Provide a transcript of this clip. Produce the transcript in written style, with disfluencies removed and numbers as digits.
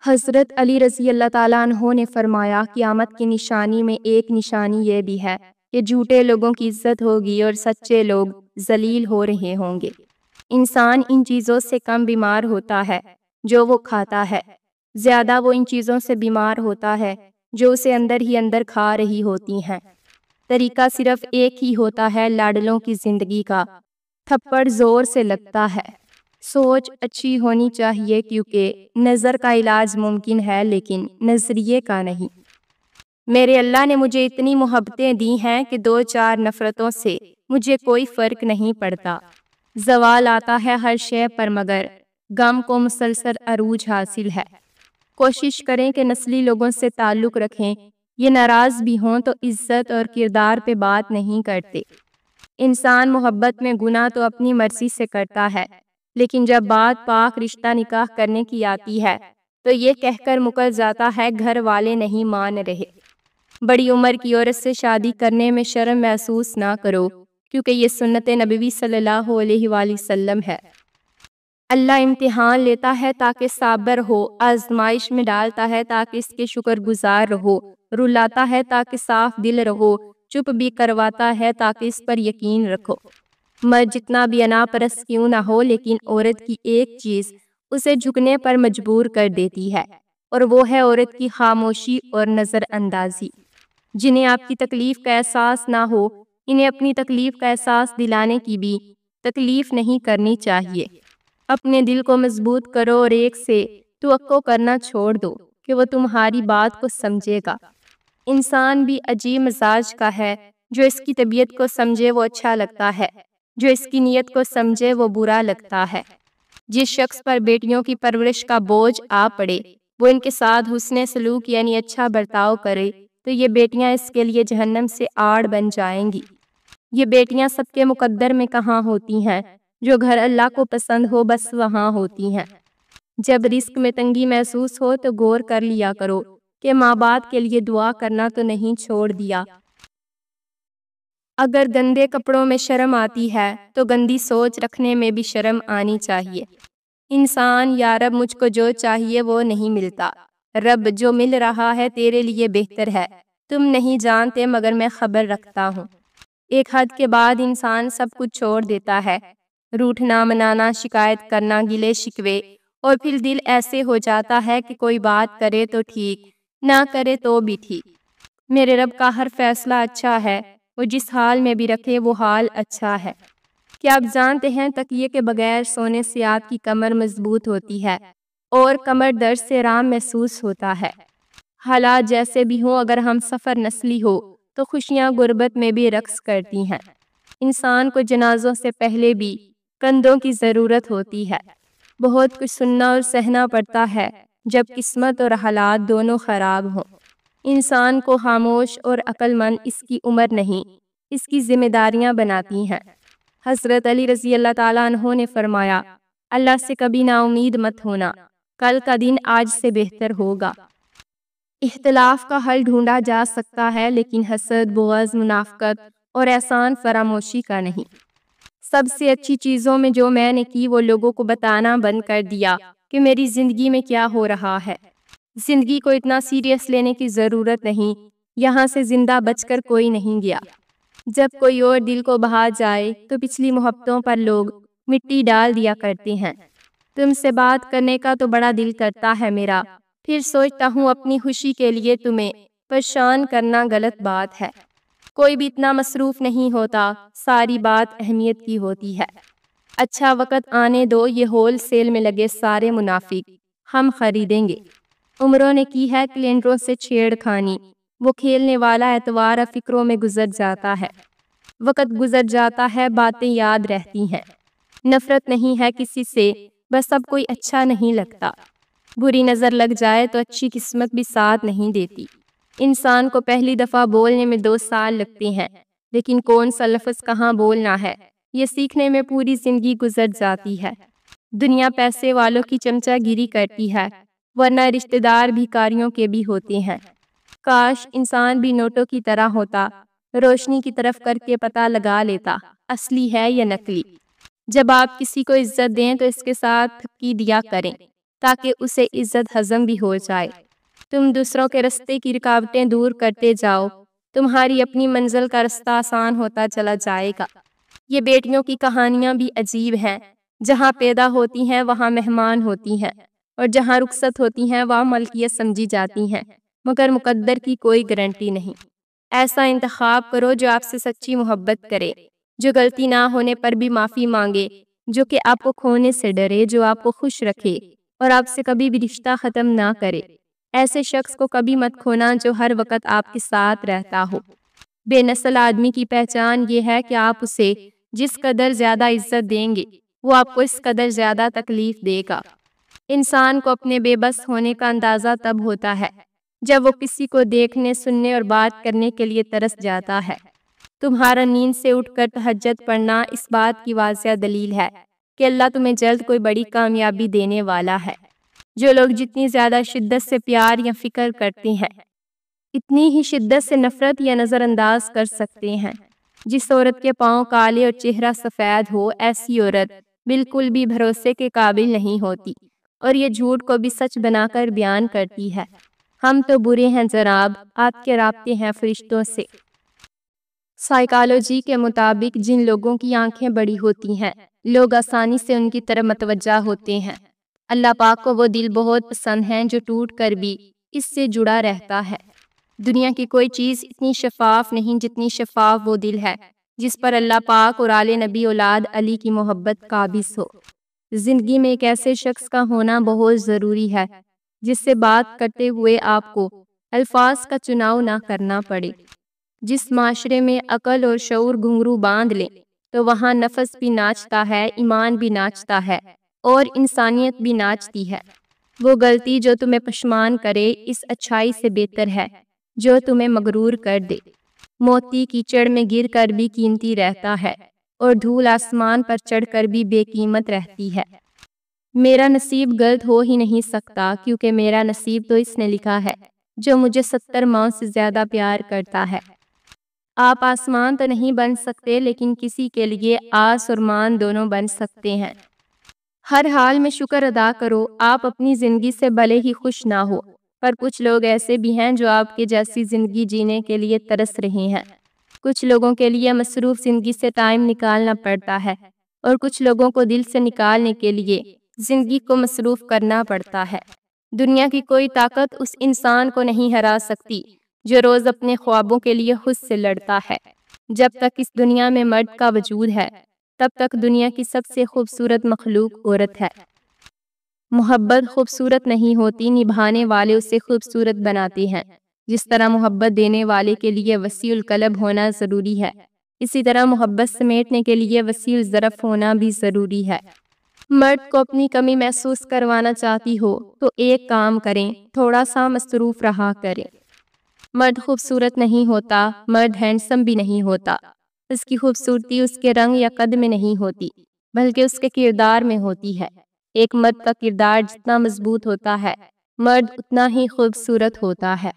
حضرت علی رضی اللہ تعالیٰ عنہ نے فرمایا، قیامت کی نشانی میں ایک نشانی یہ بھی ہے کہ جھوٹے لوگوں کی عزت ہوگی اور سچے لوگ ذلیل ہو رہے ہوں گے۔ انسان ان چیزوں سے کم بیمار ہوتا ہے جو وہ کھاتا ہے، زیادہ وہ ان چیزوں سے بیمار ہوتا ہے جو اسے اندر ہی اندر کھا رہی ہوتی ہیں۔ طریقہ صرف ایک ہی ہوتا ہے لاڈلوں کی زندگی کا، تھپڑ زور سے لگتا ہے۔ سوچ اچھی ہونی چاہیے کیونکہ نظر کا علاج ممکن ہے لیکن نظریے کا نہیں۔ میرے اللہ نے مجھے اتنی محبتیں دی ہیں کہ دو چار نفرتوں سے مجھے کوئی فرق نہیں پڑتا۔ زوال آتا ہے ہر شے پر مگر غم کو مسلسل عروج حاصل ہے۔ کوشش کریں کہ نسلی لوگوں سے تعلق رکھیں، یہ ناراض بھی ہوں تو عزت اور کردار پہ بات نہیں کرتے۔ انسان محبت میں گناہ تو اپنی مرضی سے کرتا ہے، لیکن جب بات پاک رشتہ نکاح کرنے کی آتی ہے تو یہ کہہ کر مکر جاتا ہے گھر والے نہیں مان رہے۔ بڑی عمر کی عورت سے شادی کرنے میں شرم محسوس نہ کرو کیونکہ یہ سنت نبوی صلی اللہ علیہ وآلہ وسلم ہے۔ اللہ امتحان لیتا ہے تاکہ صابر ہو، آزمائش میں ڈالتا ہے تاکہ اس کے شکر گزار رہو، رلاتا ہے تاکہ صاف دل رہو، چپ بھی کرواتا ہے تاکہ اس پر یقین رکھو۔ مرد جتنا بھی انا پرست کیوں نہ ہو لیکن عورت کی ایک چیز اسے جھکنے پر مجبور کر دیتی ہے اور وہ ہے عورت کی خاموشی اور نظر اندازی۔ جنہیں آپ کی تکلیف کا احساس نہ ہو، انہیں اپنی تکلیف کا احساس دلانے کی بھی تکلیف نہیں کرنی چاہیے۔ اپنے دل کو مضبوط کرو اور ایک سے توقع کرنا چھوڑ دو کہ وہ تمہاری بات کو سمجھے گا۔ انسان بھی عجیب مزاج کا ہے، جو اس کی طبیعت کو سمجھے وہ اچھا لگتا ہے، جو اس کی نیت کو سمجھے وہ برا لگتا ہے۔ جس شخص پر بیٹیوں کی پرورش کا بوجھ آ پڑے وہ ان کے ساتھ حسن سلوک یعنی اچھا برتاؤ کرے تو یہ بیٹیاں اس کے لیے جہنم سے آڑ بن جائیں گی۔ یہ بیٹیاں سب کے مقدر میں کہاں ہوتی ہیں، جو گھر اللہ کو پسند ہو بس وہاں ہوتی ہیں۔ جب رزق میں تنگی محسوس ہو تو غور کر لیا کرو کہ ماں باپ کے لیے دعا کرنا تو نہیں چھوڑ دیا۔ اگر گندے کپڑوں میں شرم آتی ہے تو گندی سوچ رکھنے میں بھی شرم آنی چاہیے۔ انسان یا رب مجھ کو جو چاہیے وہ نہیں ملتا، رب جو مل رہا ہے تیرے لیے بہتر ہے، تم نہیں جانتے مگر میں خبر رکھتا ہوں۔ ایک حد کے بعد انسان سب کچھ چھوڑ دیتا ہے، روٹھنا منانا، شکایت کرنا، گلے شکوے، اور پھر دل ایسے ہو جاتا ہے کہ کوئی بات کرے تو ٹھیک، نہ کرے تو بھی ٹھیک۔ میرے رب کا ہر فیصلہ اچھا ہے، وہ جس حال میں بھی رکھے وہ حال اچھا ہے۔ کیا آپ جانتے ہیں تکیے کے بغیر سونے سے آپ کی کمر مضبوط ہوتی ہے اور کمر درد سے آرام محسوس ہوتا ہے۔ حالات جیسے بھی ہوں اگر ہم سفر نسلی ہو تو خوشیاں غربت میں بھی رقص کرتی ہیں۔ انسان کو جنازوں سے پہلے بھی کندھوں کی ضرورت ہوتی ہے۔ بہت کچھ سننا اور سہنا پڑتا ہے جب قسمت اور حالات دونوں خراب ہوں۔ انسان کو خاموش اور عقل مند اس کی عمر نہیں، اس کی ذمہ داریاں بناتی ہیں۔ حضرت علی رضی اللہ تعالیٰ عنہ نے فرمایا، اللہ سے کبھی نا امید مت ہونا، کل کا دن آج سے بہتر ہوگا۔ اختلاف کا حل ڈھونڈا جا سکتا ہے لیکن حسد، بغض، منافقت اور احسان فراموشی کا نہیں۔ سب سے اچھی چیزوں میں جو میں نے کی وہ لوگوں کو بتانا بند کر دیا کہ میری زندگی میں کیا ہو رہا ہے۔ زندگی کو اتنا سیریس لینے کی ضرورت نہیں، یہاں سے زندہ بچ کر کوئی نہیں گیا۔ جب کوئی اور دل کو بہا جائے تو پچھلی محبتوں پر لوگ مٹی ڈال دیا کرتے ہیں۔ تم سے بات کرنے کا تو بڑا دل کرتا ہے میرا، پھر سوچتا ہوں اپنی خوشی کے لیے تمہیں پریشان کرنا غلط بات ہے۔ کوئی بھی اتنا مصروف نہیں ہوتا، ساری بات اہمیت کی ہوتی ہے۔ اچھا وقت آنے دو، یہ ہول سیل میں لگے سارے منافق ہم خریدیں گے۔ عمروں نے کی ہے کیلنڈروں سے چھیڑ خانی، وہ کھیلنے والا اتوار فکروں میں گزر جاتا ہے۔ وقت گزر جاتا ہے، باتیں یاد رہتی ہیں۔ نفرت نہیں ہے کسی سے، بس اب کوئی اچھا نہیں لگتا۔ بری نظر لگ جائے تو اچھی قسمت بھی ساتھ نہیں دیتی۔ انسان کو پہلی دفعہ بولنے میں 2 سال لگتے ہیں، لیکن کون سا لفظ کہاں بولنا ہے یہ سیکھنے میں پوری زندگی گزر جاتی ہے۔ دنیا پیسے والوں کی چمچہ گیری کرتی ہے، ورنہ رشتہ دار بھکاریوں کے بھی ہوتے ہیں۔ کاش انسان بھی نوٹوں کی طرح ہوتا، روشنی کی طرف کر کے پتہ لگا لیتا اصلی ہے یا نکلی۔ جب آپ کسی کو عزت دیں تو اس کے ساتھ پھکی دیا کریں۔ تاکہ اسے عزت ہضم بھی ہو جائے۔ تم دوسروں کے راستے کی رکاوٹیں دور کرتے جاؤ، تمہاری اپنی منزل کا رستہ آسان ہوتا چلا جائے گا۔ یہ بیٹیوں کی کہانیاں بھی عجیب ہیں۔ جہاں پیدا ہوتی ہیں وہاں مہمان ہوتی ہیں، اور جہاں رخصت ہوتی ہیں وہاں ملکیت سمجھی جاتی ہیں، مگر مقدر کی کوئی گارنٹی نہیں۔ ایسا انتخاب کرو جو آپ سے سچی محبت کرے، جو غلطی نہ ہونے پر بھی معافی مانگے، جو کہ آپ کو کھونے سے ڈرے، جو آپ کو خوش رکھے اور آپ سے کبھی بھی رشتہ ختم نہ کرے۔ ایسے شخص کو کبھی مت کھونا جو ہر وقت آپ کے ساتھ رہتا ہو۔ بے نسل آدمی کی پہچان یہ ہے کہ آپ اسے جس قدر زیادہ عزت دیں گے، وہ آپ کو اس قدر زیادہ تکلیف دے گا۔ انسان کو اپنے بے بس ہونے کا اندازہ تب ہوتا ہے جب وہ کسی کو دیکھنے، سننے اور بات کرنے کے لیے ترس جاتا ہے۔ تمہارا نیند سے اٹھ کر تہجد پڑھنا اس بات کی واضح دلیل ہے کہ اللہ تمہیں جلد کوئی بڑی کامیابی دینے والا ہے۔ جو لوگ جتنی زیادہ شدت سے پیار یا فکر کرتے ہیں، اتنی ہی شدت سے نفرت یا نظر انداز کر سکتے ہیں۔ جس عورت کے پاؤں کالے اور چہرہ سفید ہو، ایسی عورت بالکل بھی بھروسے کے قابل نہیں ہوتی، اور یہ جھوٹ کو بھی سچ بنا کر بیان کرتی ہے۔ ہم تو برے ہیں جناب، آپ کے رابطے ہیں فرشتوں سے۔ سائیکالوجی کے مطابق جن لوگوں کی آنکھیں بڑی ہوتی ہیں، لوگ آسانی سے ان کی طرف متوجہ ہوتے ہیں۔ اللہ پاک کو وہ دل بہت پسند ہیں جو ٹوٹ کر بھی اس سے جڑا رہتا ہے۔ دنیا کی کوئی چیز اتنی شفاف نہیں جتنی شفاف وہ دل ہے جس پر اللہ پاک اور آل نبی اولاد علی کی محبت قابض ہو۔ زندگی میں ایک ایسے شخص کا ہونا بہت ضروری ہے جس سے بات کرتے ہوئے آپ کو الفاظ کا چناؤ نہ کرنا پڑے۔ جس معاشرے میں عقل اور شعور گھنگرو باندھ لیں تو وہاں نفس بھی ناچتا ہے، ایمان بھی ناچتا ہے اور انسانیت بھی ناچتی ہے۔ وہ غلطی جو تمہیں پشیمان کرے اس اچھائی سے بہتر ہے جو تمہیں مغرور کر دے۔ موتی کیچڑ میں گر کر بھی قیمتی رہتا ہے، اور دھول آسمان پر چڑھ کر بھی بے قیمت رہتی ہے۔ میرا نصیب غلط ہو ہی نہیں سکتا، کیونکہ میرا نصیب تو اس نے لکھا ہے جو مجھے 70 ماؤں سے زیادہ پیار کرتا ہے۔ آپ آسمان تو نہیں بن سکتے، لیکن کسی کے لیے آس اور مان دونوں بن سکتے ہیں۔ ہر حال میں شکر ادا کرو۔ آپ اپنی زندگی سے بھلے ہی خوش نہ ہو، پر کچھ لوگ ایسے بھی ہیں جو آپ کے جیسی زندگی جینے کے لیے ترس رہے ہیں۔ کچھ لوگوں کے لیے مصروف زندگی سے ٹائم نکالنا پڑتا ہے، اور کچھ لوگوں کو دل سے نکالنے کے لیے زندگی کو مصروف کرنا پڑتا ہے۔ دنیا کی کوئی طاقت اس انسان کو نہیں ہرا سکتی جو روز اپنے خوابوں کے لیے خود سے لڑتا ہے۔ جب تک اس دنیا میں مرد کا وجود ہے، تب تک دنیا کی سب سے خوبصورت مخلوق عورت ہے۔ محبت خوبصورت نہیں ہوتی، نبھانے والے اسے خوبصورت بناتے ہیں۔ جس طرح محبت دینے والے کے لیے وسیع القلب ہونا ضروری ہے، اسی طرح محبت سمیٹنے کے لیے وسیع الظرف ہونا بھی ضروری ہے۔ مرد کو اپنی کمی محسوس کروانا چاہتی ہو تو ایک کام کریں، تھوڑا سا مصروف رہا کریں۔ مرد خوبصورت نہیں ہوتا، مرد ہینڈسم بھی نہیں ہوتا۔ اس کی خوبصورتی اس کے رنگ یا قد میں نہیں ہوتی، بلکہ اس کے کردار میں ہوتی ہے۔ ایک مرد کا کردار جتنا مضبوط ہوتا ہے، مرد اتنا ہی خوبصورت ہوتا ہے۔